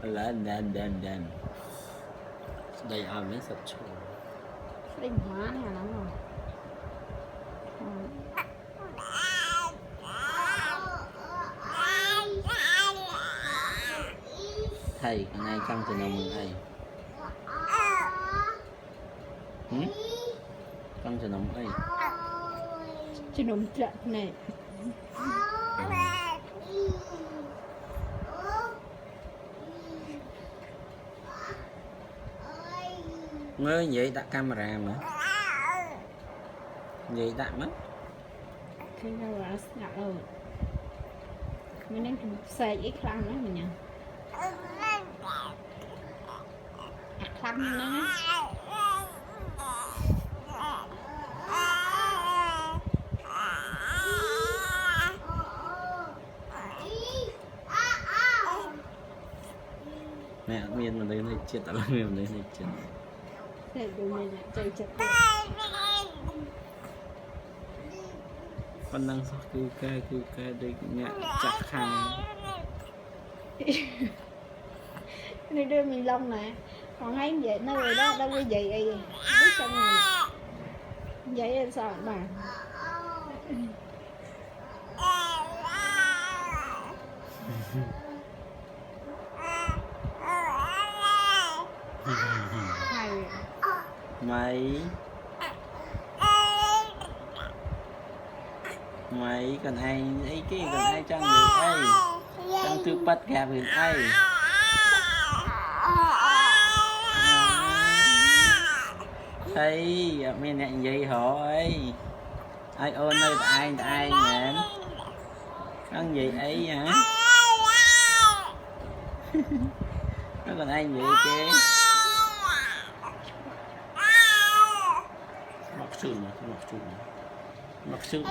là đàn đây ở mấy sập chùa Linh hóa này lắm rồi. thầy con ai trong trường mừng thầy trong trường mừng thầy Chứ nồng trận này. mới vậy đặt camera mà vậy đặt mất Khi nào là ngạc rồi. Mình đang xe ít khăn đó mình nhỉ. Khăn nữa. mẹ miên mà đây này chết tại là miên đây này chết Để tụi mình lại chơi chật được. con đang sao cứ ca đây nhẹ chặt khăn Này đưa mình lông nè. Còn hay vậy nó rồi đó, đâu có vậy ấy. Biết sao này. Vậy là sao bà? Hay mày còn ai ấy cái còn ai trong người ai trong tư bắt gà người ai thấy mẹ nè vậy họ ấy ai ôn nơi ai nè ăn gì ấy hả nó còn ai vậy chứ mặc sườn mặc sườn